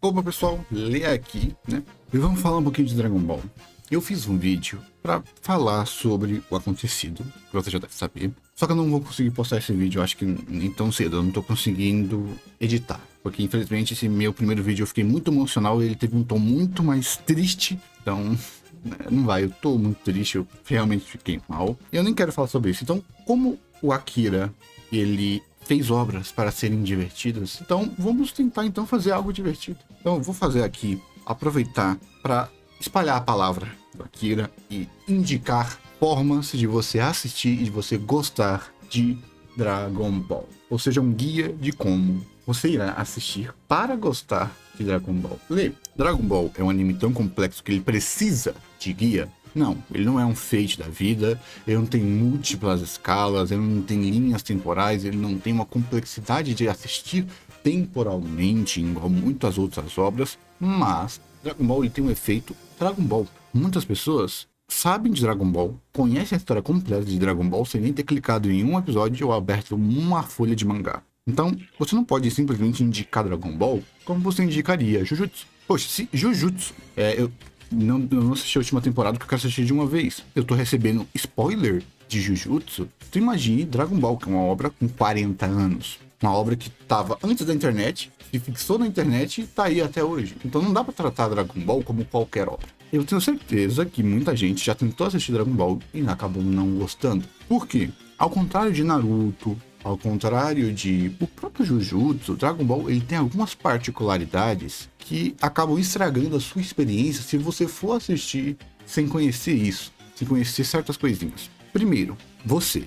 Opa pessoal, Lê aqui, né? E vamos falar um pouquinho de Dragon Ball. Eu fiz um vídeo pra falar sobre o acontecido, que você já deve saber. Só que eu não vou conseguir postar esse vídeo, eu acho que nem tão cedo, eu não tô conseguindo editar. Porque infelizmente esse meu primeiro vídeo eu fiquei muito emocional e ele teve um tom muito mais triste. Então, não vai, eu tô muito triste, eu realmente fiquei mal. E eu nem quero falar sobre isso. Então, como o Akira, ele fez obras para serem divertidas, então vamos tentar então fazer algo divertido. Então eu vou fazer aqui, aproveitar para espalhar a palavra do Akira e indicar formas de você assistir e de você gostar de Dragon Ball. Ou seja, um guia de como você irá assistir para gostar de Dragon Ball. Lê, Dragon Ball é um anime tão complexo que ele precisa de guia? Não, ele não é um Fate da vida, ele não tem múltiplas escalas, ele não tem linhas temporais, ele não tem uma complexidade de assistir temporalmente, igual muitas outras obras, mas Dragon Ball ele tem um efeito Dragon Ball. Muitas pessoas sabem de Dragon Ball, conhecem a história completa de Dragon Ball sem nem ter clicado em um episódio ou aberto uma folha de mangá. Então, você não pode simplesmente indicar Dragon Ball como você indicaria Jujutsu. Poxa, se Jujutsu, eu não assisti a última temporada porque eu quero assistir de uma vez. Eu tô recebendo spoiler de Jujutsu. Tu imagine Dragon Ball, que é uma obra com 40 anos. Uma obra que tava antes da internet, se fixou na internet e tá aí até hoje. Então não dá pra tratar Dragon Ball como qualquer obra. Eu tenho certeza que muita gente já tentou assistir Dragon Ball e acabou não gostando. Por quê? Ao contrário de Naruto, ao contrário de o próprio Jujutsu, Dragon Ball ele tem algumas particularidades que acabam estragando a sua experiência se você for assistir sem conhecer isso, sem conhecer certas coisinhas. Primeiro, você.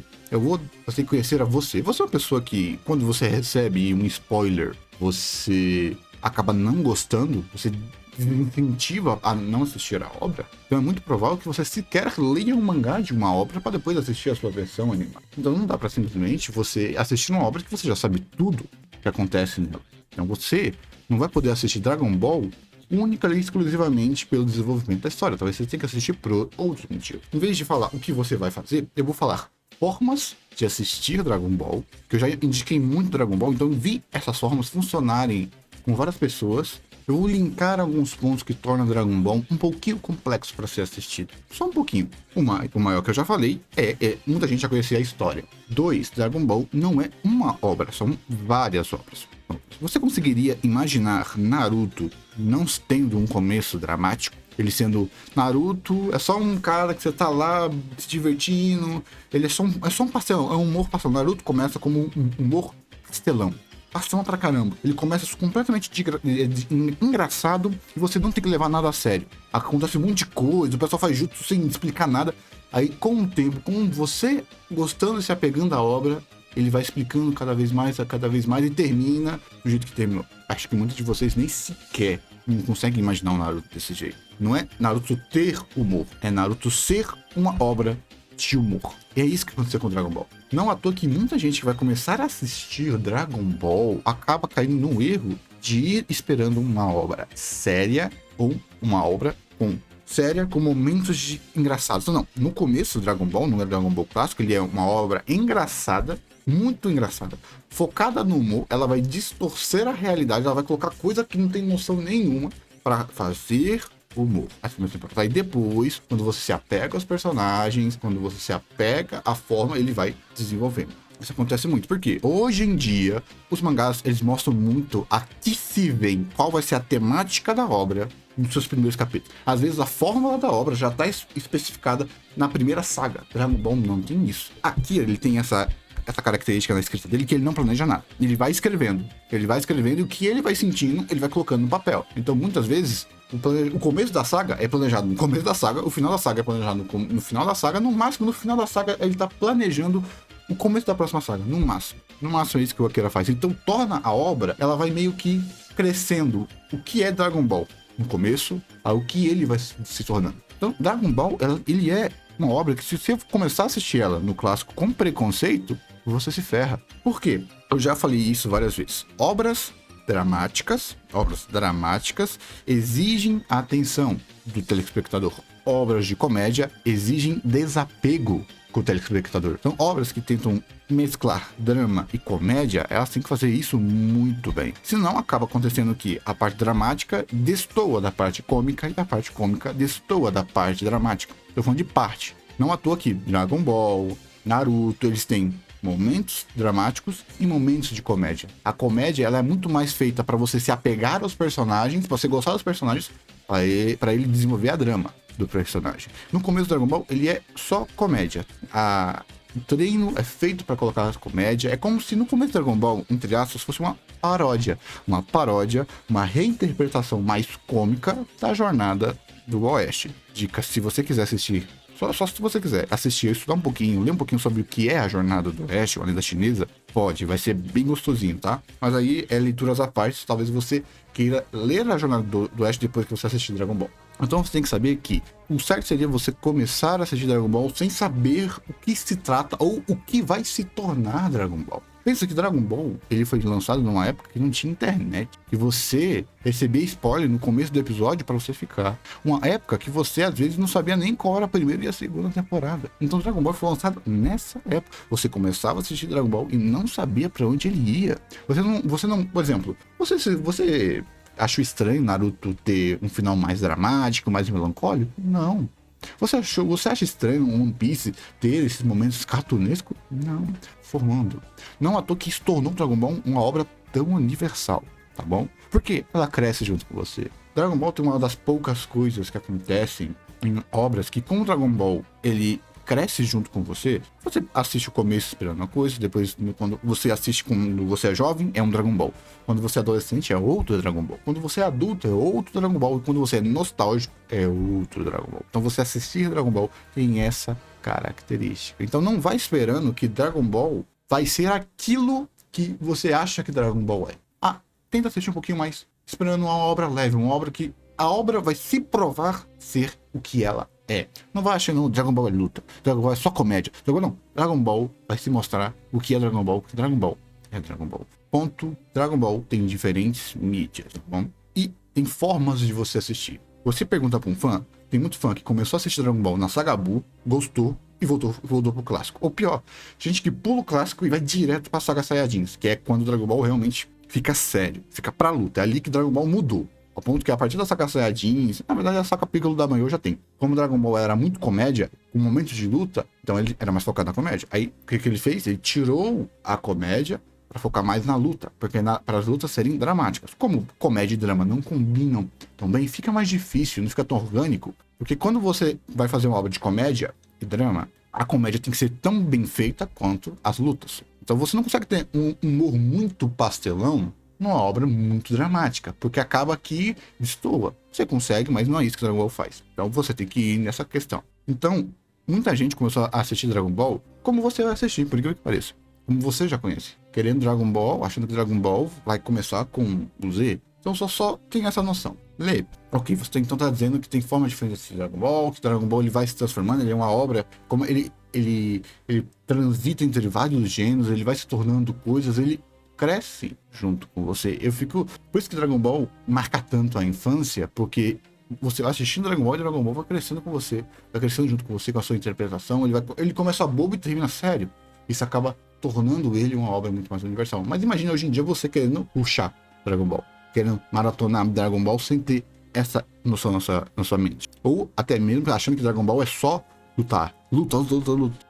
Você conhecer a você. Você é uma pessoa que, quando você recebe um spoiler, você acaba não gostando, você desincentiva a não assistir a obra, então é muito provável que você sequer leia um mangá de uma obra para depois assistir a sua versão animada. Então não dá para simplesmente você assistir uma obra que você já sabe tudo que acontece nela. Então você não vai poder assistir Dragon Ball única e exclusivamente pelo desenvolvimento da história. Talvez você tenha que assistir por outro motivo. Em vez de falar o que você vai fazer, eu vou falar formas de assistir Dragon Ball, que eu já indiquei muito Dragon Ball, então eu vi essas formas funcionarem com várias pessoas. Eu vou linkar alguns pontos que tornam Dragon Ball um pouquinho complexo para ser assistido. Só um pouquinho. O maior que eu já falei muita gente já conhecia a história. 2. Dragon Ball não é uma obra, são várias obras. Você conseguiria imaginar Naruto não tendo um começo dramático? Ele sendo Naruto, é só um cara que você tá lá se divertindo, ele é só um pastelão, é um humor pastelão. Naruto começa como um humor pastelão. Pastelão pra caramba. Ele começa completamente engraçado e você não tem que levar nada a sério. Acontece um monte de coisa, o pessoal faz jutsu sem explicar nada. Aí, com o tempo, com você gostando e se apegando à obra, ele vai explicando cada vez mais e termina do jeito que terminou. Acho que muitos de vocês nem sequer não conseguem imaginar o Naruto desse jeito. Não é Naruto ter humor, é Naruto ser uma obra de humor. E é isso que aconteceu com Dragon Ball. Não à toa que muita gente que vai começar a assistir Dragon Ball acaba caindo no erro de ir esperando uma obra séria ou uma obra séria com momentos engraçados. Então, não, no começo do Dragon Ball, no Dragon Ball clássico, ele é uma obra engraçada, muito engraçada. Focada no humor, ela vai distorcer a realidade, ela vai colocar coisa que não tem noção nenhuma para fazer humor. Aí depois, quando você se apega aos personagens, quando você se apega à forma, ele vai desenvolvendo. Isso acontece muito, porque hoje em dia, os mangás, eles mostram muito a que se vem, qual vai ser a temática da obra nos seus primeiros capítulos. Às vezes a fórmula da obra já está especificada na primeira saga. Dragon Ball não tem isso. Aqui ele tem essa característica na escrita dele, que ele não planeja nada. Ele vai escrevendo e o que ele vai sentindo, ele vai colocando no papel. Então muitas vezes o começo da saga é planejado no começo da saga, o final da saga é planejado no final da saga, no máximo no final da saga ele tá planejando o começo da próxima saga, no máximo. No máximo é isso que o Akira faz. Então torna a obra, ela vai meio que crescendo o que é Dragon Ball no começo, ao que ele vai se tornando. Então Dragon Ball, ele é uma obra que se você começar a assistir ela no clássico com preconceito, você se ferra. Por quê? Eu já falei isso várias vezes. Obras dramáticas exigem a atenção do telespectador. Obras de comédia exigem desapego com o telespectador. Então, obras que tentam mesclar drama e comédia, elas têm que fazer isso muito bem. Senão, acaba acontecendo que a parte dramática destoa da parte cômica e a parte cômica destoa da parte dramática. Tô falando de parte. Não à toa que Dragon Ball, Naruto, eles têm momentos dramáticos e momentos de comédia. A comédia, ela é muito mais feita para você se apegar aos personagens, pra você gostar dos personagens, para ele desenvolver a drama do personagem. No começo do Dragon Ball, ele é só comédia. O treino é feito para colocar a comédia. É como se no começo do Dragon Ball, entre aspas, fosse uma paródia. Uma reinterpretação mais cômica da jornada do Oeste. Dica, se você quiser assistir, só se você quiser assistir, estudar um pouquinho, ler um pouquinho sobre o que é a jornada do Oeste, a lenda chinesa, pode, vai ser bem gostosinho, tá? Mas aí é leituras à parte, talvez você queira ler a jornada do Oeste depois que você assistir Dragon Ball. Então você tem que saber que o certo seria você começar a assistir Dragon Ball sem saber o que se trata ou o que vai se tornar Dragon Ball. Pensa que Dragon Ball, ele foi lançado numa época que não tinha internet, que você recebia spoiler no começo do episódio para você ficar. Uma época que você às vezes não sabia nem qual era a primeira e a segunda temporada. Então Dragon Ball foi lançado nessa época. Você começava a assistir Dragon Ball e não sabia para onde ele ia. Você não, por exemplo, você achou estranho Naruto ter um final mais dramático, mais melancólico? Não. Você acha estranho One Piece ter esses momentos cartunescos? Não. Formando. Não à toa que isso tornou Dragon Ball uma obra tão universal, tá bom? Porque ela cresce junto com você. Dragon Ball tem uma das poucas coisas que acontecem em obras que, com o Dragon Ball, ele cresce junto com você. Você assiste o começo esperando uma coisa, depois quando você assiste quando você é jovem, é um Dragon Ball. Quando você é adolescente, é outro Dragon Ball. Quando você é adulto, é outro Dragon Ball. E quando você é nostálgico, é outro Dragon Ball. Então você assistir Dragon Ball tem essa característica. Então não vai esperando que Dragon Ball vai ser aquilo que você acha que Dragon Ball é. Tenta assistir um pouquinho mais, esperando uma obra leve, uma obra que a obra vai se provar ser o que ela é. Não vai achando Dragon Ball é luta, Dragon Ball é só comédia. Dragon Ball vai se mostrar o que é Dragon Ball, porque Dragon Ball é Dragon Ball. Ponto. Dragon Ball tem diferentes mídias, tá bom? E tem formas de você assistir. Você pergunta pra um fã, tem muito fã que começou a assistir Dragon Ball na Saga Buu, gostou e voltou pro clássico. Ou pior, gente que pula o clássico e vai direto pra Saga Saiyajins, que é quando o Dragon Ball realmente fica sério, fica pra luta. É ali que Dragon Ball mudou. Ao ponto que a partir da Saga Saiyajins, na verdade a Saga Piccolo da Manhã já tem. Como Dragon Ball era muito comédia, com momentos de luta, então ele era mais focado na comédia. Aí o que ele fez? Ele tirou a comédia para focar mais na luta, porque para as lutas serem dramáticas. Como comédia e drama não combinam tão bem, fica mais difícil, não fica tão orgânico. Porque quando você vai fazer uma obra de comédia e drama, a comédia tem que ser tão bem feita quanto as lutas. Então você não consegue ter um humor muito pastelão numa obra muito dramática, porque acaba que destoa. Você consegue, mas não é isso que Dragon Ball faz. Então você tem que ir nessa questão. Então, muita gente começou a assistir Dragon Ball como você vai assistir, por incrível que pareça. Como você já conhece. Querendo Dragon Ball, achando que Dragon Ball vai começar com o Z. Então só tem essa noção. Lê. Ok, você então tá dizendo que tem forma diferente de assistir Dragon Ball, que Dragon Ball ele vai se transformando, ele é uma obra, como ele transita entre vários gêneros, ele vai se tornando coisas, ele cresce junto com você. Por isso que Dragon Ball marca tanto a infância, porque você vai assistindo Dragon Ball e Dragon Ball vai crescendo com você, vai crescendo junto com você, com a sua interpretação, ele começa bobo e termina sério. Isso acaba tornando ele uma obra muito mais universal. Mas imagina hoje em dia você querendo puxar Dragon Ball, querendo maratonar Dragon Ball sem ter essa noção na sua mente. Ou até mesmo achando que Dragon Ball é só lutar. Luta.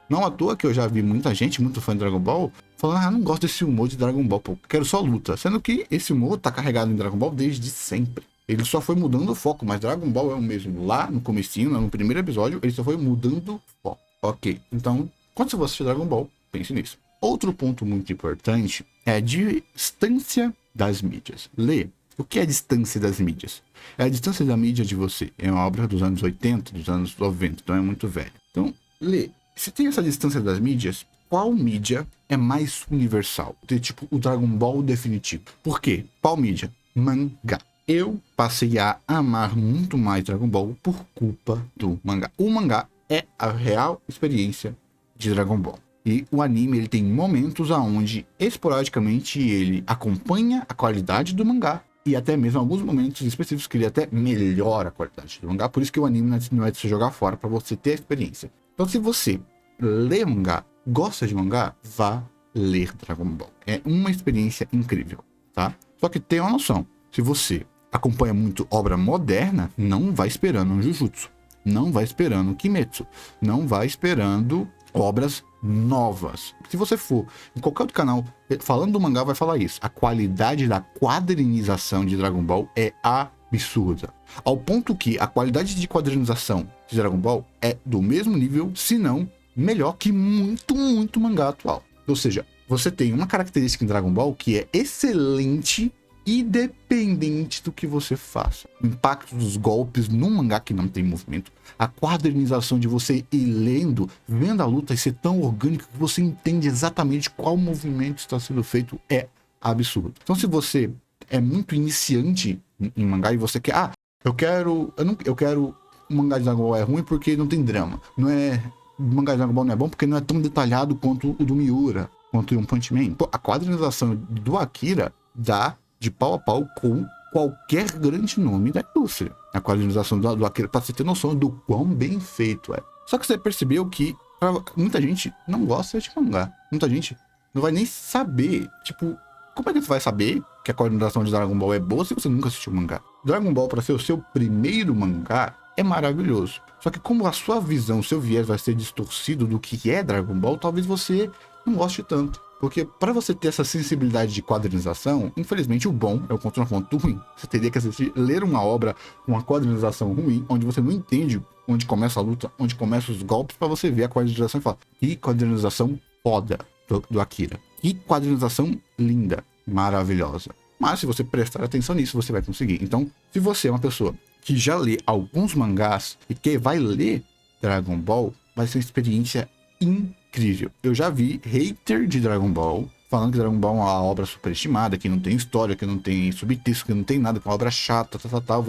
Não à toa que eu já vi muita gente, muito fã de Dragon Ball, falando, não gosto desse humor de Dragon Ball, pô, quero só luta. Sendo que esse humor tá carregado em Dragon Ball desde sempre. Ele só foi mudando o foco, mas Dragon Ball é o mesmo. Lá no comecinho, no primeiro episódio, ele só foi mudando o foco. Ok, então, quando você for assistir Dragon Ball, pense nisso. Outro ponto muito importante é a distância das mídias. Lê. O que é a distância das mídias? É a distância da mídia de você. É uma obra dos anos 80, dos anos 90, então é muito velho. Então, lê. Se tem essa distância das mídias, qual mídia é mais universal? Tipo, o Dragon Ball definitivo. Por quê? Qual mídia? Mangá. Eu passei a amar muito mais Dragon Ball por culpa do mangá. O mangá é a real experiência de Dragon Ball. E o anime, ele tem momentos onde, esporadicamente, ele acompanha a qualidade do mangá. E até mesmo alguns momentos específicos que ele até melhora a qualidade do mangá. Por isso que o anime não é de se jogar fora, para você ter a experiência. Então, se você lê mangá, gosta de mangá, vá ler Dragon Ball. É uma experiência incrível, tá? Só que tenha uma noção. Se você acompanha muito obra moderna, não vai esperando um Jujutsu. Não vai esperando um Kimetsu. Não vai esperando obras novas. Se você for em qualquer outro canal falando do mangá, vai falar isso. A qualidade da quadrinização de Dragon Ball é absurda. Ao ponto que a qualidade de quadrinização de Dragon Ball é do mesmo nível, se não melhor que muito mangá atual. Ou seja, você tem uma característica em Dragon Ball que é excelente, independente do que você faça. O impacto dos golpes num mangá que não tem movimento, a quadrinização de você ir lendo, vendo a luta e ser tão orgânico que você entende exatamente qual movimento está sendo feito é absurdo. Então, se você é muito iniciante em mangá e você quer, eu quero o mangá de Dragon Ball é ruim porque não tem drama. O mangá de Dragon Ball não é bom porque não é tão detalhado quanto o do Miura, quanto o One Punch Man. Pô, a quadrinização do Akira dá de pau a pau com qualquer grande nome da indústria. A quadrinização do Akira, pra você ter noção do quão bem feito é. Só que você percebeu que muita gente não gosta de mangá. Muita gente não vai nem saber, tipo, como é que você vai saber que a quadrinização de Dragon Ball é boa se você nunca assistiu mangá? Dragon Ball, para ser o seu primeiro mangá, é maravilhoso. Só que como a sua visão, o seu viés vai ser distorcido do que é Dragon Ball, talvez você não goste tanto. Porque para você ter essa sensibilidade de quadrinização, infelizmente o bom é o contraponto ruim. Você teria que ler uma obra com uma quadrinização ruim, onde você não entende onde começa a luta, onde começam os golpes, para você ver a quadrinização e falar: que quadrinização foda do Akira. Que quadrinização linda, maravilhosa. Mas se você prestar atenção nisso, você vai conseguir. Então, se você é uma pessoa que já lê alguns mangás e que vai ler Dragon Ball, vai ser uma experiência incrível. Eu já vi hater de Dragon Ball falando que Dragon Ball é uma obra superestimada, que não tem história, que não tem subtexto, que não tem nada, que é uma obra chata, tal.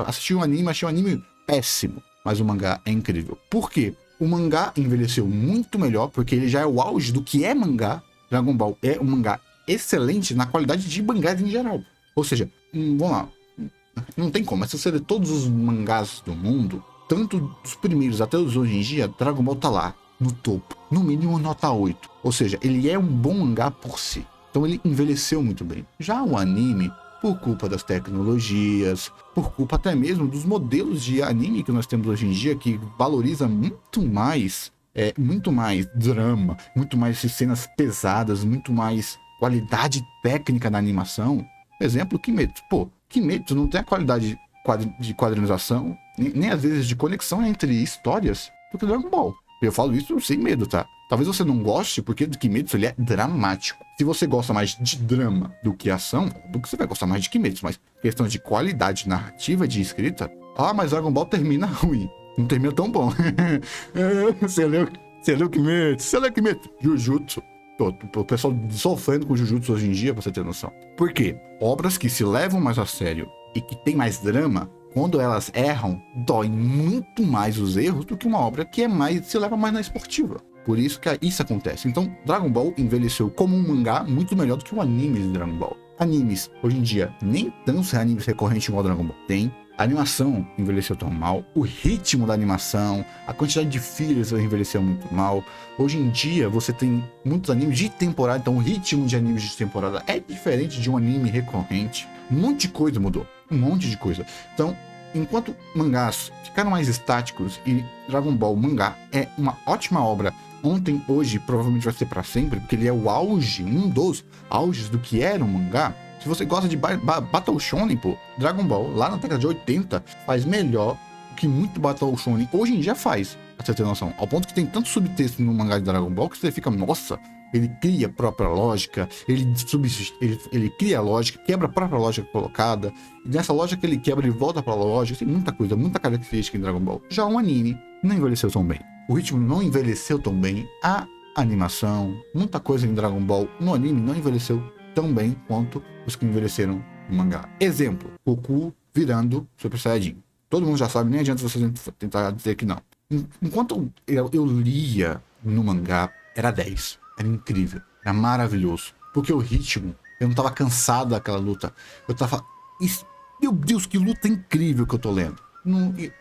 Assisti um anime, achei um anime péssimo. Mas o mangá é incrível. Por quê? O mangá envelheceu muito melhor, porque ele já é o auge do que é mangá. Dragon Ball é um mangá excelente na qualidade de mangás em geral. Ou seja, vamos lá, não tem como, mas se você ler todos os mangás do mundo, tanto dos primeiros até os hoje em dia, Dragon Ball tá lá, no topo, no mínimo nota 8. Ou seja, ele é um bom mangá por si. Então ele envelheceu muito bem. Já o anime, por culpa das tecnologias, por culpa até mesmo dos modelos de anime que nós temos hoje em dia, que valoriza muito mais drama, muito mais cenas pesadas, muito mais qualidade técnica na animação. Exemplo, Kimetsu. Pô, Kimetsu não tem a qualidade de quadrinização, nem às vezes de conexão entre histórias, do que Dragon Ball. Eu falo isso sem medo, tá? Talvez você não goste, porque do Kimetsu ele é dramático. Se você gosta mais de drama do que ação, do que você vai gostar mais de Kimetsu, mas questão de qualidade narrativa de escrita, mas Dragon Ball termina ruim. Não termina tão bom. Você leu Kimetsu. Jujutsu. O pessoal sofrendo com Jujutsu hoje em dia, pra você ter noção. Por quê? Obras que se levam mais a sério e que tem mais drama, quando elas erram, dói muito mais os erros do que uma obra que se leva mais na esportiva. Por isso que isso acontece. Então, Dragon Ball envelheceu como um mangá muito melhor do que o anime de Dragon Ball. Animes, hoje em dia, nem tantos animes recorrentes igual Dragon Ball tem. A animação envelheceu tão mal, o ritmo da animação, a quantidade de fillers envelheceu muito mal. Hoje em dia você tem muitos animes de temporada, então o ritmo de animes de temporada é diferente de um anime recorrente. Um monte de coisa mudou, um monte de coisa. Então, enquanto mangás ficaram mais estáticos e Dragon Ball mangá é uma ótima obra, ontem, hoje, provavelmente vai ser para sempre, porque ele é o auge, um dos auges do que era um mangá. Se você gosta de Battle Shonen, pô, Dragon Ball, lá na década de 80, faz melhor que muito Battle Shonen hoje em dia faz, pra você ter noção. Ao ponto que tem tanto subtexto no mangá de Dragon Ball que você fica, nossa, ele cria a própria lógica, ele cria a lógica, quebra a própria lógica colocada, e nessa lógica que ele quebra e volta pra lógica, tem muita coisa, muita característica em Dragon Ball. Já um anime não envelheceu tão bem. O ritmo não envelheceu tão bem, a animação, muita coisa em Dragon Ball no anime não envelheceu tão bem quanto os que envelheceram no mangá. Exemplo, Goku virando Super Saiyajin. Todo mundo já sabe, nem adianta você tentar dizer que não. Enquanto eu lia no mangá, era 10. Era incrível, era maravilhoso. Porque o ritmo, eu não tava cansado daquela luta. Eu tava... Meu Deus, que luta incrível que eu tô lendo.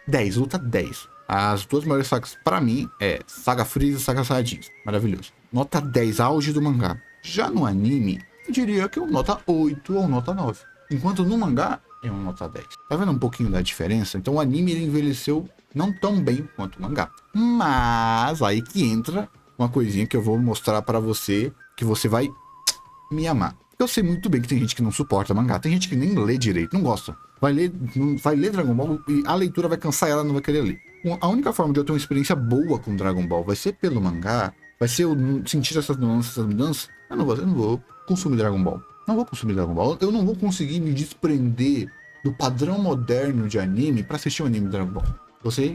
10, luta 10. As duas maiores sagas pra mim é Saga Freeza e Saga Saiyajin. Maravilhoso. Nota 10, auge do mangá. Já no anime, eu diria que é um nota 8 ou nota 9. Enquanto no mangá é um nota 10. Tá vendo um pouquinho da diferença? Então o anime ele envelheceu não tão bem quanto o mangá. Mas aí que entra uma coisinha que eu vou mostrar pra você, que você vai me amar. Eu sei muito bem que tem gente que não suporta mangá, tem gente que nem lê direito, não gosta. Vai ler Dragon Ball e a leitura vai cansar ela, não vai querer ler. A única forma de eu ter uma experiência boa com Dragon Ball vai ser pelo mangá, vai ser eu sentir essas nuances, essas mudanças. Eu não vou consumir Dragon Ball. Não vou consumir Dragon Ball. Eu não vou conseguir me desprender do padrão moderno de anime para assistir um anime de Dragon Ball.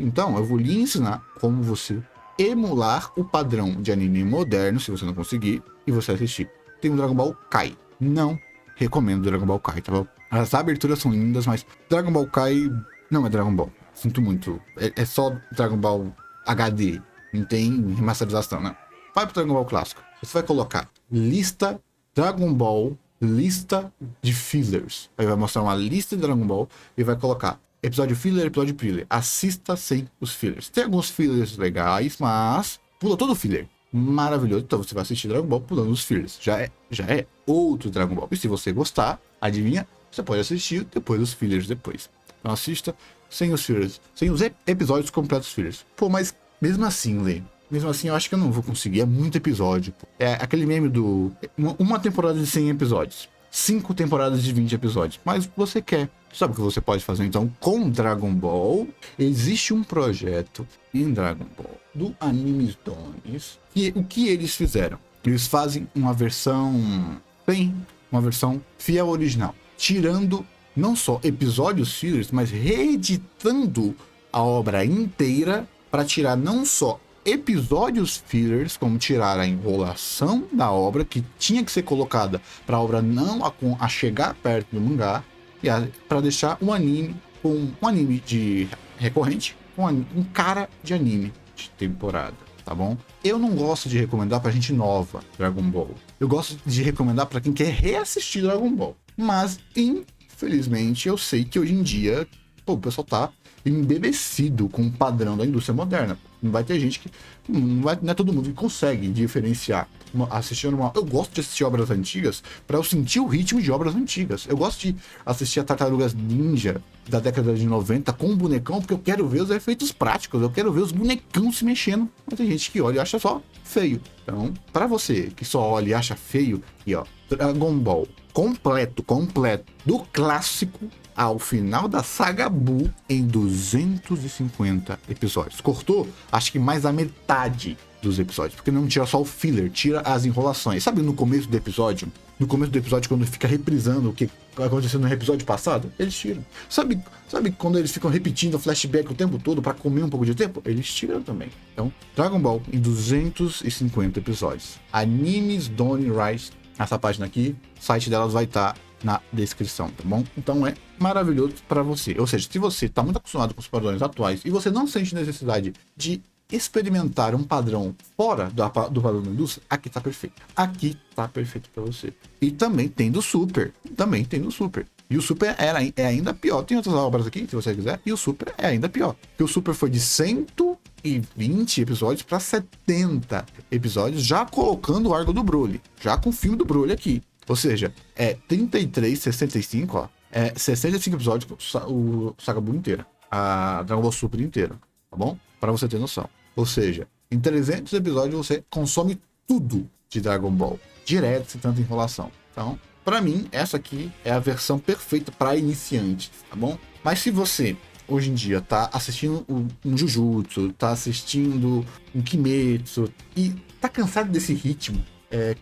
Então, eu vou lhe ensinar como você emular o padrão de anime moderno, se você não conseguir, e você assistir. Tem o Dragon Ball Kai. Não recomendo Dragon Ball Kai, tá bom? As aberturas são lindas, mas Dragon Ball Kai não é Dragon Ball. Sinto muito. É só Dragon Ball HD. Não tem remasterização, né? Vai pro Dragon Ball clássico. Você vai colocar lista Dragon Ball, lista de fillers. Aí vai mostrar uma lista de Dragon Ball e vai colocar episódio filler, episódio filler. Assista sem os fillers. Tem alguns fillers legais, mas pula todo o filler. Maravilhoso. Então você vai assistir Dragon Ball pulando os fillers. Já é outro Dragon Ball. E se você gostar, adivinha? Você pode assistir depois os fillers depois. Então assista sem os fillers. Sem os episódios completos fillers. Pô, mas mesmo assim, Lê. Mesmo assim, eu acho que eu não vou conseguir. É muito episódio. Pô. É aquele meme do... Uma temporada de 100 episódios. 5 temporadas de 20 episódios. Mas você quer. Sabe o que você pode fazer, então? Com Dragon Ball, existe um projeto em Dragon Ball do Anime Stones. E o que eles fizeram? Eles fazem uma versão... Bem, uma versão fiel ao original. Tirando não só episódios fillers, mas reeditando a obra inteira para tirar não só episódios fillers, como tirar a enrolação da obra, que tinha que ser colocada para a obra não a chegar perto do mangá, e para deixar um anime com um anime de recorrente, um cara de anime de temporada, tá bom? Eu não gosto de recomendar pra gente nova Dragon Ball. Eu gosto de recomendar para quem quer reassistir Dragon Ball. Mas, infelizmente, eu sei que hoje em dia, o pessoal tá embebecido com o padrão da indústria moderna. Não vai ter gente que... Não é todo mundo que consegue diferenciar. Eu gosto de assistir obras antigas para eu sentir o ritmo de obras antigas. Eu gosto de assistir a Tartarugas Ninja da década de 90 com um bonecão, porque eu quero ver os efeitos práticos, eu quero ver os bonecão se mexendo. Mas tem gente que olha e acha só feio. Então, para você que só olha e acha feio, e ó, Dragon Ball completo, do clássico ao final da saga Buu em 250 episódios. Cortou, acho que mais da metade dos episódios, porque não tira só o filler, tira as enrolações. Sabe no começo do episódio? No começo do episódio, quando fica reprisando o que aconteceu no episódio passado, eles tiram. Sabe quando eles ficam repetindo o flashback o tempo todo para comer um pouco de tempo? Eles tiram também. Então, Dragon Ball em 250 episódios. Animes Don't Rise. Essa página aqui, o site delas vai estar na descrição, tá bom? Então é maravilhoso para você. Ou seja, se você está muito acostumado com os padrões atuais e você não sente necessidade de experimentar um padrão fora do padrão da indústria, aqui tá perfeito. Aqui tá perfeito para você. E também tem do Super. E o Super é ainda pior. Tem outras obras aqui, se você quiser. E o Super é ainda pior. Porque o Super foi de 120 episódios para 70 episódios, já colocando o arco do Broly. Já com o filme do Broly aqui. Ou seja, é 33, 65, ó. É 65 episódios o Saga Buu inteira. A Dragon Ball Super inteira. Tá bom? Para você ter noção. Ou seja, em 300 episódios você consome tudo de Dragon Ball. Direto, sem tanta enrolação. Então, para mim, essa aqui é a versão perfeita para iniciantes, tá bom? Mas se você, hoje em dia, tá assistindo um Jujutsu, tá assistindo um Kimetsu e tá cansado desse ritmo,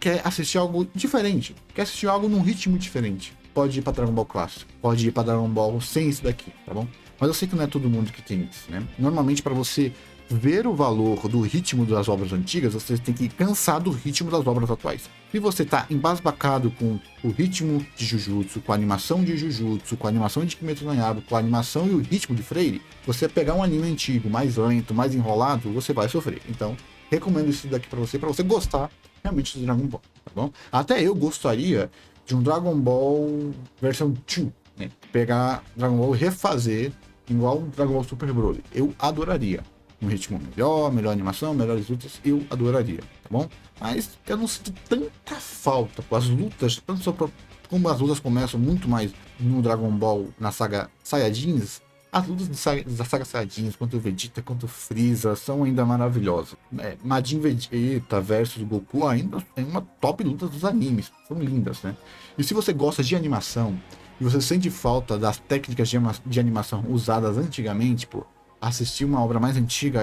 quer assistir algo diferente, quer assistir algo num ritmo diferente, pode ir para Dragon Ball clássico, pode ir para Dragon Ball sem isso daqui, tá bom? Mas eu sei que não é todo mundo que tem isso, né? Normalmente, para você ver o valor do ritmo das obras antigas, você tem que cansar do ritmo das obras atuais. Se você tá embasbacado com o ritmo de Jujutsu, com a animação de Jujutsu, com a animação de Kimetsu no Yaiba, com a animação e o ritmo de Freire, você pegar um anime antigo, mais lento, mais enrolado, você vai sofrer. Então, recomendo isso daqui para você gostar realmente do Dragon Ball, tá bom? Até eu gostaria de um Dragon Ball versão 2, né? Pegar Dragon Ball e refazer igual o Dragon Ball Super Broly. Eu adoraria. um ritmo melhor, melhor animação, melhores lutas, eu adoraria, tá bom? Mas eu não sinto tanta falta, as lutas, tanto só como as lutas começam muito mais no Dragon Ball, na saga Saiyajins, as lutas da saga Saiyajins, quanto o Vegeta, quanto o Freeza, são ainda maravilhosas. Majin Vegeta versus Goku ainda é uma top luta dos animes, são lindas, né? E se você gosta de animação, e você sente falta das técnicas de animação usadas antigamente, pô, assistir uma obra mais antiga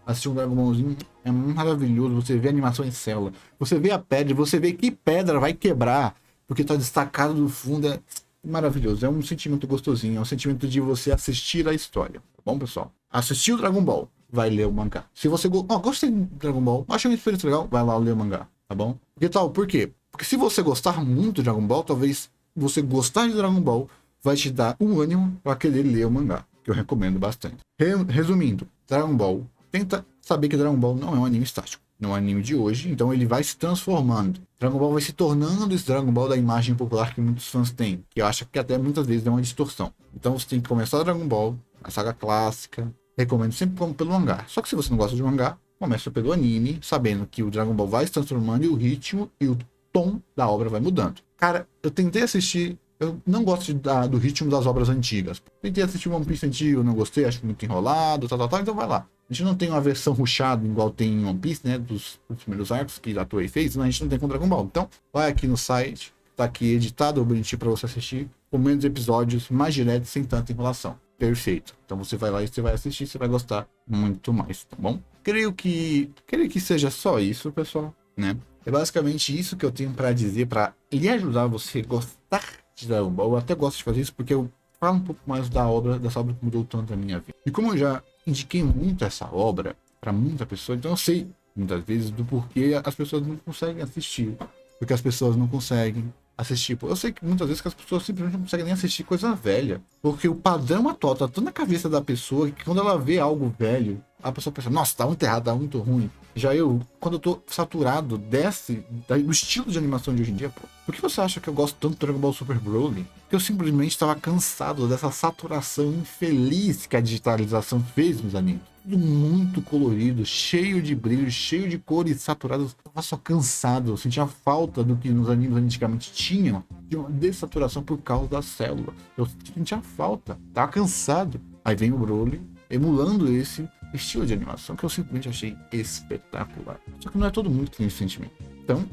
assistir um Dragon Ballzinho é maravilhoso. Você vê a animação em célula, você vê a pedra, você vê que pedra vai quebrar, porque tá destacado do fundo, é maravilhoso. É um sentimento gostosinho, é um sentimento de você assistir a história, tá bom, pessoal? Assistir o Dragon Ball, vai ler o mangá. Se você gostei do Dragon Ball, achei uma experiência legal, vai lá ler o mangá, tá bom? Que tal? Por quê? Porque se você gostar muito de Dragon Ball, talvez você gostar de Dragon Ball vai te dar um ânimo para querer ler o mangá, que eu recomendo bastante. Resumindo, Dragon Ball, tenta saber que Dragon Ball não é um anime estático, não é um anime de hoje, então ele vai se transformando. Dragon Ball vai se tornando esse Dragon Ball da imagem popular que muitos fãs têm, que eu acho que até muitas vezes é uma distorção. Então você tem que começar Dragon Ball, a saga clássica, recomendo sempre como pelo mangá. Só que se você não gosta de mangá, começa pelo anime, sabendo que o Dragon Ball vai se transformando e o ritmo e o tom da obra vai mudando. Cara, eu tentei assistir, eu não gosto do ritmo das obras antigas. Tentei assistir One Piece antigo, não gostei, acho muito enrolado, tal, então vai lá. A gente não tem uma versão rushada igual tem em One Piece, né, dos primeiros arcos que a Toei fez, mas a gente não tem com Dragon Ball. Então, vai aqui no site, tá aqui editado, bonitinho pra você assistir, com menos episódios, mais direto, sem tanta enrolação. Perfeito. Então você vai lá e você vai assistir, você vai gostar muito mais, tá bom? Creio que seja só isso, pessoal, né? É basicamente isso que eu tenho para dizer, para lhe ajudar você a gostar de Dragon Ball. Eu até gosto de fazer isso porque eu falo um pouco mais dessa obra que mudou tanto a minha vida. E como eu já indiquei muito essa obra para muita pessoa, então eu sei muitas vezes do porquê as pessoas não conseguem assistir. Porque as pessoas não conseguem assistir. Eu sei que muitas vezes que as pessoas simplesmente não conseguem nem assistir coisa velha. Porque o padrão atual tá tão na cabeça da pessoa que quando ela vê algo velho, a pessoa pensa, nossa, tá muito errado, tá muito ruim. Já eu, quando eu tô saturado do estilo de animação de hoje em dia, pô, por que você acha que eu gosto tanto do Dragon Ball Super Broly? Porque eu simplesmente estava cansado dessa saturação infeliz que a digitalização fez nos animes. Tudo muito colorido, cheio de brilho, cheio de cores saturadas. Eu tava só cansado, eu sentia falta do que nos animes antigamente tinham, de uma dessaturação por causa das células. Eu sentia falta, tava cansado. Aí vem o Broly, emulando esse estilo de animação que eu simplesmente achei espetacular. Só que não é todo mundo que tem esse sentimento. Então,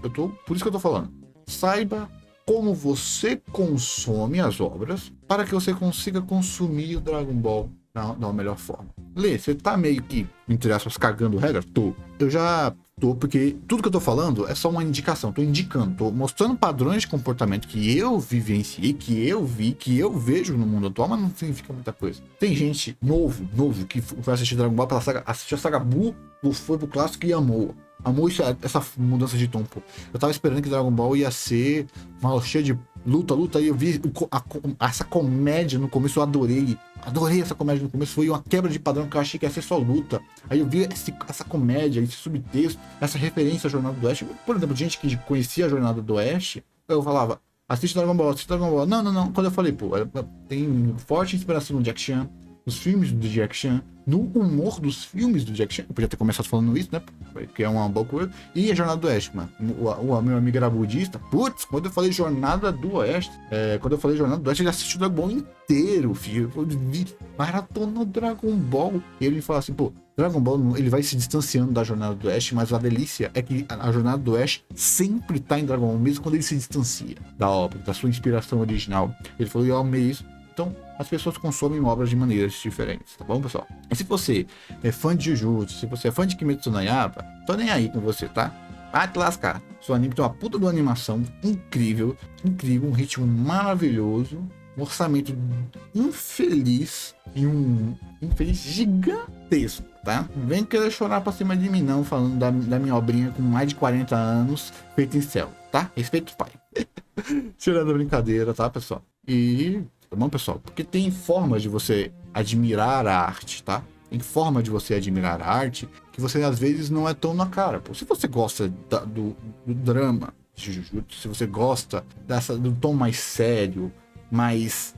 por isso que eu tô falando. Saiba como você consome as obras para que você consiga consumir o Dragon Ball da melhor forma. Lê, você tá meio que, entre aspas, cagando regra? Tô. Eu já tô, porque tudo que eu tô falando é só uma indicação. Tô indicando, tô mostrando padrões de comportamento que eu vivenciei, que eu vi, que eu vejo no mundo atual, mas não significa muita coisa. Tem gente novo, que vai assistir Dragon Ball pela saga, assistiu a saga Buu, foi pro clássico e amou isso, essa mudança de tom, pô. Eu tava esperando que Dragon Ball ia ser uma cheia de luta, e eu vi essa comédia no começo, eu adorei essa comédia no começo, foi uma quebra de padrão que eu achei que ia ser só luta. Aí eu vi essa comédia, esse subtexto, essa referência à Jornada do Oeste. Por exemplo, gente que conhecia a Jornada do Oeste, eu falava, assiste Dragon Ball. Não. Quando eu falei, pô, tem forte inspiração no Jack Chan, nos filmes do Jack Chan, no humor dos filmes do Jack Chan. Eu podia ter começado falando isso, né? Que é uma boa coisa. E a Jornada do Oeste, mano. O meu amigo era budista. Putz, quando eu falei Jornada do Oeste, ele assistiu o Dragon Ball inteiro, filho. Eu vi maratona Dragon Ball. E ele fala assim, pô, Dragon Ball, ele vai se distanciando da Jornada do Oeste, mas a delícia é que a Jornada do Oeste sempre tá em Dragon Ball, mesmo quando ele se distancia da obra, da sua inspiração original. Ele falou, eu amei isso. Então, as pessoas consomem obras de maneiras diferentes, tá bom, pessoal? E se você é fã de Jujutsu, se você é fã de Kimetsu no Yaiba, tô nem aí com você, tá? Vai te lascar. Seu anime tem uma puta de uma animação incrível, um ritmo maravilhoso, um orçamento infeliz e um infeliz gigantesco, tá? Vem querer chorar pra cima de mim não, falando da minha obrinha com mais de 40 anos, feita em céu, tá? Respeito o pai. Tirando a brincadeira, tá, pessoal? Tá bom, pessoal? Porque tem formas de você admirar a arte, tá? Tem forma de você admirar a arte que você às vezes não é tão na cara. Pô, se você gosta do drama de Jujutsu, se você gosta do tom mais sério, mais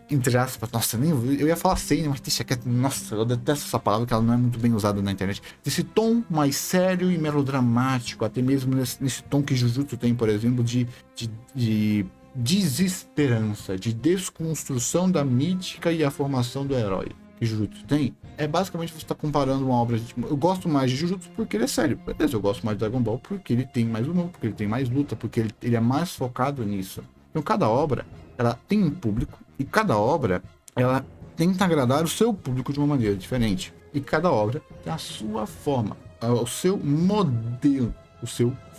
entre aspas, nossa, nem eu ia falar seinen, mas deixa quieto, nossa, eu detesto essa palavra, que ela não é muito bem usada na internet. Desse tom mais sério e melodramático, até mesmo nesse tom que Jujutsu tem, por exemplo, de desesperança, de desconstrução da mítica e a formação do herói que Jujutsu tem. É basicamente você está comparando uma obra de, eu gosto mais de Jujutsu porque ele é sério, beleza, eu gosto mais de Dragon Ball porque ele tem mais humor, porque ele tem mais luta, porque ele é mais focado nisso. Então cada obra, ela tem um público, e cada obra, ela tenta agradar o seu público de uma maneira diferente. E cada obra tem a sua forma, o seu modelo,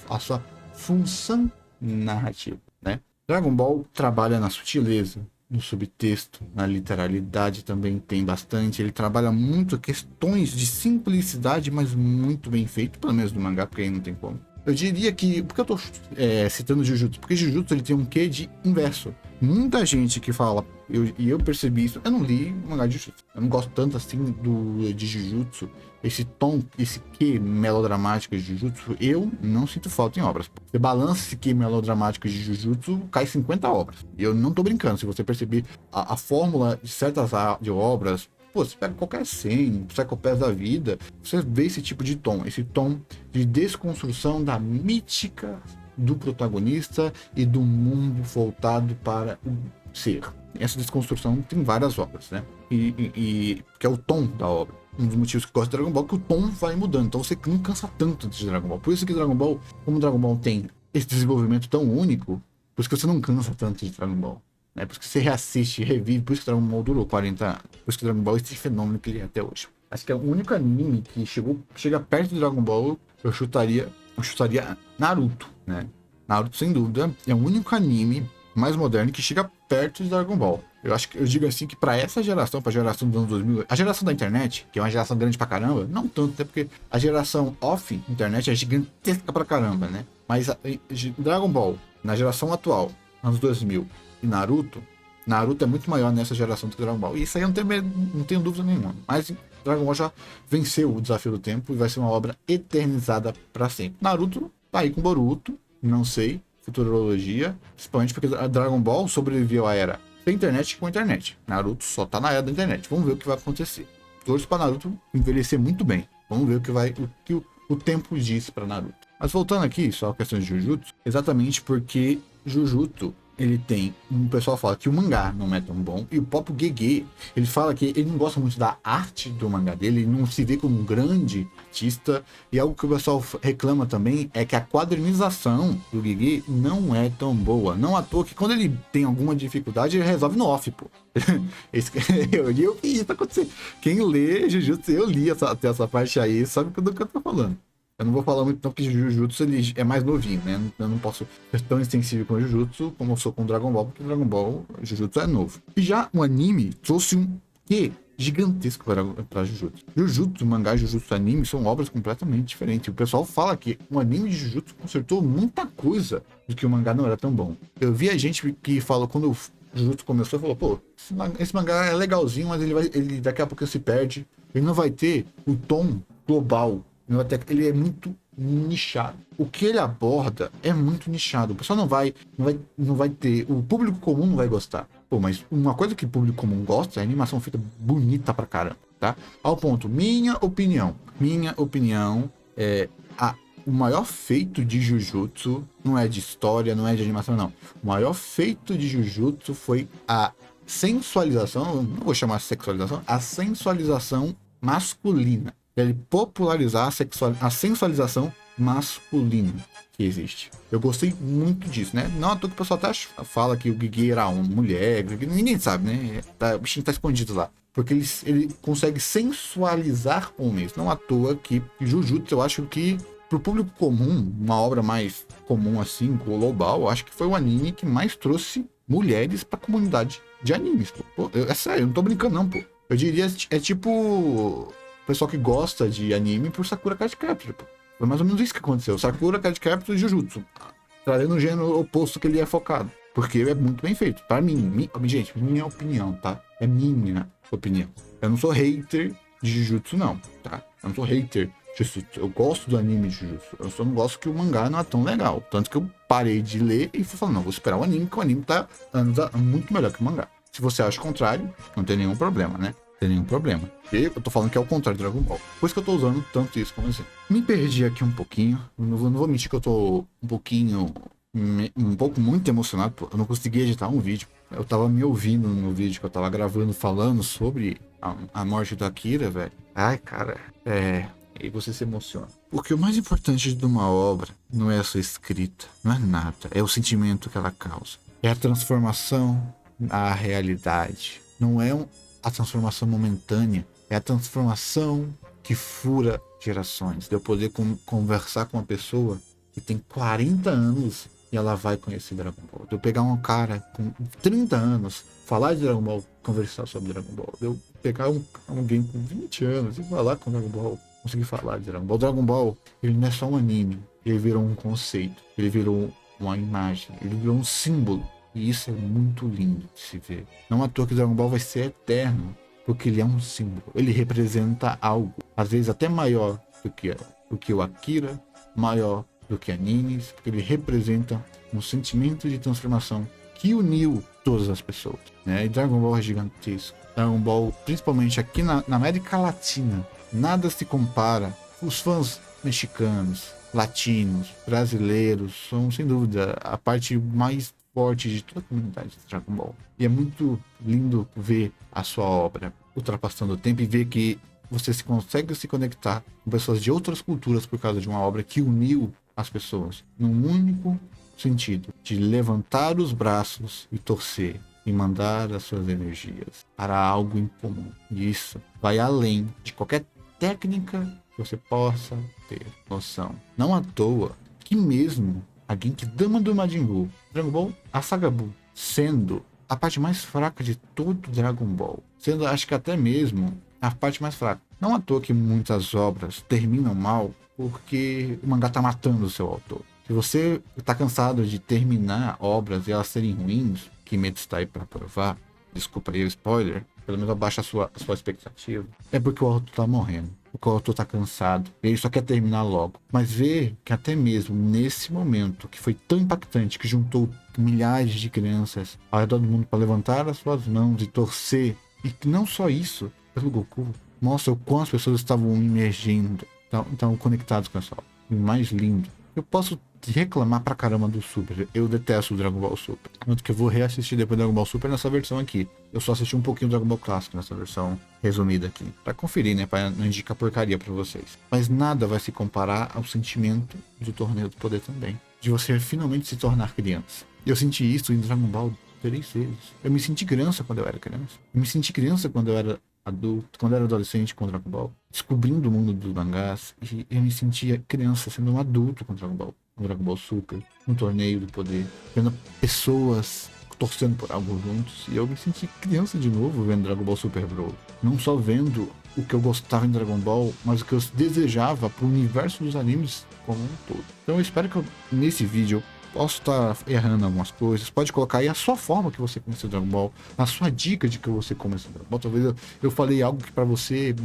a sua função narrativa, né? Dragon Ball trabalha na sutileza, no subtexto, na literalidade também tem bastante. Ele trabalha muito questões de simplicidade, mas muito bem feito, pelo menos no mangá, porque aí não tem como. Eu diria que, porque eu tô citando Jujutsu? Porque Jujutsu ele tem um quê de inverso. Muita gente que fala, e eu percebi isso, eu não li o mangá de Jujutsu. Eu não gosto tanto assim de Jujutsu. Esse tom, esse quê melodramático de Jujutsu, eu não sinto falta em obras. Você balança esse quê melodramático de Jujutsu, cai 50 obras. E eu não tô brincando, se você perceber a fórmula de certas de obras, pô, você pega qualquer Seinen, Psycho-Pass da vida, você vê esse tipo de tom, esse tom de desconstrução da mítica do protagonista e do mundo voltado para o ser. Essa desconstrução tem várias obras, né? E que é o tom da obra. Um dos motivos que eu gosto de Dragon Ball é que o tom vai mudando, então você não cansa tanto de Dragon Ball. Por isso que Dragon Ball, como Dragon Ball tem esse desenvolvimento tão único, por isso que você não cansa tanto de Dragon Ball. Por isso que você reassiste, revive, por isso que Dragon Ball durou 40 anos. Por isso que Dragon Ball é esse fenômeno que ele é até hoje. Acho que é o único anime que chega perto de Dragon Ball, eu chutaria Naruto, né? Naruto, sem dúvida, é o único anime mais moderno que chega perto de Dragon Ball. Eu digo assim que pra essa geração, pra geração dos anos 2000, a geração da internet, que é uma geração grande pra caramba, não tanto, até porque a geração off internet é gigantesca pra caramba, né? Mas Dragon Ball, na geração atual, anos 2000, e Naruto é muito maior nessa geração do que Dragon Ball. E isso aí eu não tenho dúvida nenhuma. Mas Dragon Ball já venceu o desafio do tempo e vai ser uma obra eternizada pra sempre. Naruto tá aí com Boruto, não sei, futurologia, principalmente porque Dragon Ball sobreviveu à era da internet com a internet. Naruto só tá na era da internet. Vamos ver o que vai acontecer. Torço pra Naruto envelhecer muito bem. Vamos ver o que o tempo diz pra Naruto. Mas voltando aqui, só a questão de Jujutsu, exatamente porque Jujutsu, ele tem, o pessoal fala que o mangá não é tão bom, e o próprio Gege, ele fala que ele não gosta muito da arte do mangá dele, ele não se vê como um grande artista, e algo que o pessoal reclama também é que a quadrinização do Gege não é tão boa, não à toa que quando ele tem alguma dificuldade, ele resolve no off, pô. eu vi isso acontecer. Quem lê Jujutsu, eu li até essa parte aí, sabe do que eu tô falando. Eu não vou falar muito não, porque Jujutsu ele é mais novinho, né? Eu não posso ser tão extensível com Jujutsu como eu sou com Dragon Ball, porque Dragon Ball, Jujutsu é novo. E já o anime trouxe um quê gigantesco para Jujutsu. Jujutsu, mangá e Jujutsu anime são obras completamente diferentes. O pessoal fala que o anime de Jujutsu consertou muita coisa do que o mangá não era tão bom. Eu vi a gente que falou, quando o Jujutsu começou, falou, pô, esse mangá é legalzinho, mas ele daqui a pouco se perde. Ele não vai ter o tom global. Ele é muito nichado. O que ele aborda é muito nichado. O pessoal não vai ter. O público comum não vai gostar. Pô, mas uma coisa que o público comum gosta é a animação feita bonita pra caramba, tá? Ao ponto, minha opinião é o maior feito de Jujutsu não é de história, não é de animação, não. O maior feito de Jujutsu foi a sensualização, não vou chamar de sexualização, a sensualização masculina. Ele popularizar a sensualização masculina que existe. Eu gostei muito disso, né? Não à toa que o pessoal até fala que o Gege era uma mulher, ninguém sabe, né? O bichinho tá escondido lá. Porque ele consegue sensualizar homens. Não à toa que Jujutsu, eu acho que pro público comum, uma obra mais comum assim, global, eu acho que foi o anime que mais trouxe mulheres pra comunidade de animes, pô. É sério, eu não tô brincando não, pô. Eu diria, é tipo o pessoal que gosta de anime por Sakura Card Captor, pô. Foi mais ou menos isso que aconteceu. Sakura Card Captor e Jujutsu, trazendo um gênero oposto que ele é focado. Porque é muito bem feito. Pra mim, gente, minha opinião, tá? É minha opinião. Eu não sou hater de Jujutsu, não, tá? Eu não sou hater de Jujutsu. Eu gosto do anime de Jujutsu. Eu só não gosto que o mangá não é tão legal. Tanto que eu parei de ler e fui falando, não, vou esperar o anime, que o anime tá muito melhor que o mangá. Se você acha o contrário, não tem nenhum problema, né? Não tem nenhum problema. E eu tô falando que é o contrário do Dragon Ball. Por isso que eu tô usando tanto isso como exemplo. Me perdi aqui um pouquinho. Não vou mentir que eu tô um pouco muito emocionado. Eu não consegui editar um vídeo. Eu tava me ouvindo no vídeo que eu tava gravando, falando sobre a morte do Akira, velho. Ai, cara, e você se emociona. Porque o mais importante de uma obra não é a sua escrita, não é nada. É o sentimento que ela causa. É a transformação à realidade. Não é a transformação momentânea. É a transformação que fura gerações. De eu poder conversar com uma pessoa que tem 40 anos e ela vai conhecer Dragon Ball. De eu pegar um cara com 30 anos, falar de Dragon Ball, conversar sobre Dragon Ball. De eu pegar alguém com 20 anos e falar com Dragon Ball, conseguir falar de Dragon Ball. Dragon Ball, ele não é só um anime. Ele virou um conceito. Ele virou uma imagem. Ele virou um símbolo. E isso é muito lindo de se ver. Não à toa que Dragon Ball vai ser eterno. Porque ele é um símbolo. Ele representa algo. Às vezes até maior do que o Akira. Maior do que animes. Porque ele representa um sentimento de transformação que uniu todas as pessoas, né? E Dragon Ball é gigantesco. Dragon Ball, principalmente aqui na América Latina, nada se compara. Os fãs mexicanos, latinos, brasileiros são, sem dúvida, a parte mais forte de toda a comunidade de Dragon Ball. E é muito lindo ver a sua obra ultrapassando o tempo e ver que você consegue se conectar com pessoas de outras culturas por causa de uma obra que uniu as pessoas num único sentido, de levantar os braços e torcer e mandar as suas energias para algo em comum. E isso vai além de qualquer técnica que você possa ter noção. Não à toa que mesmo a Genkidama do Majin Buu, Dragon Ball, a Saga Buu, sendo a parte mais fraca de todo Dragon Ball, sendo acho que até mesmo a parte mais fraca. Não à toa que muitas obras terminam mal porque o mangá tá matando o seu autor. Se você está cansado de terminar obras e elas serem ruins, Kimetsu está aí para provar, desculpa aí o spoiler, pelo menos abaixa a sua expectativa, é porque o autor tá morrendo, porque o autor tá cansado, ele só quer terminar logo. Mas ver que até mesmo nesse momento, que foi tão impactante, que juntou milhares de crianças ao redor do mundo para levantar as suas mãos e torcer, e que não só isso, pelo Goku, mostra o quanto as pessoas estavam emergindo, estavam conectados com essa obra. E o mais lindo, eu posso reclamar pra caramba do Super. Eu detesto o Dragon Ball Super. Tanto que eu vou reassistir depois do Dragon Ball Super nessa versão aqui. Eu só assisti um pouquinho do Dragon Ball Clássico nessa versão resumida aqui. Pra conferir, né? Pra não indicar porcaria pra vocês. Mas nada vai se comparar ao sentimento do Torneio do Poder também. De você finalmente se tornar criança. Eu senti isso em Dragon Ball 3 vezes. Eu me senti criança quando eu era criança. Eu me senti criança quando eu era adulto, quando eu era adolescente com Dragon Ball, descobrindo o mundo dos mangás, e eu me sentia criança sendo um adulto com Dragon Ball, no Dragon Ball Super, no Torneio do Poder, vendo pessoas torcendo por algo juntos, e eu me senti criança de novo vendo Dragon Ball Super Bro, não só vendo o que eu gostava em Dragon Ball, mas o que eu desejava pro universo dos animes como um todo. Então eu espero que nesse vídeo posso estar errando algumas coisas. Pode colocar aí a sua forma que você conheceu Dragon Ball, a sua dica de que você começou Dragon Ball. Talvez eu falei algo que para você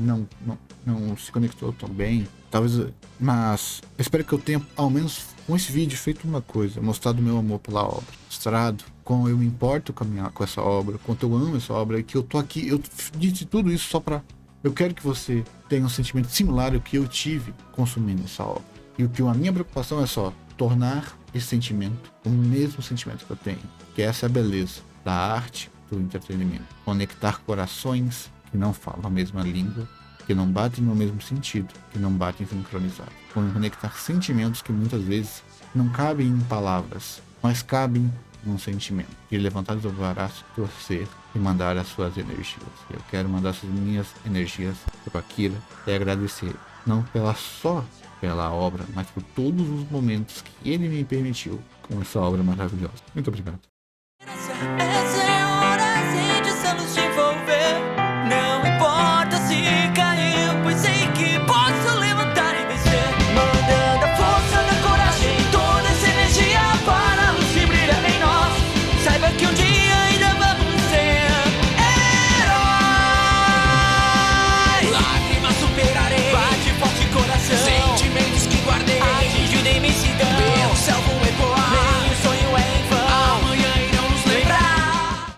não se conectou tão bem. Talvez, mas eu espero que eu tenha, ao menos com esse vídeo, feito uma coisa: mostrado meu amor pela obra, mostrado como eu me importo com essa obra, quanto eu amo essa obra, e que eu tô aqui. Eu disse tudo isso só para. Eu quero que você tenha um sentimento similar ao que eu tive consumindo essa obra. E o que a minha preocupação é só tornar esse sentimento o mesmo sentimento que eu tenho, que essa é a beleza da arte, do entretenimento. Conectar corações que não falam a mesma língua, que não batem no mesmo sentido, que não batem sincronizados. Conectar sentimentos que muitas vezes não cabem em palavras, mas cabem num sentimento. E levantar os braços, torcer e mandar as suas energias. Eu quero mandar as minhas energias para Akira e agradecer, não só pela obra, mas por todos os momentos que ele me permitiu com essa obra maravilhosa. Muito obrigado.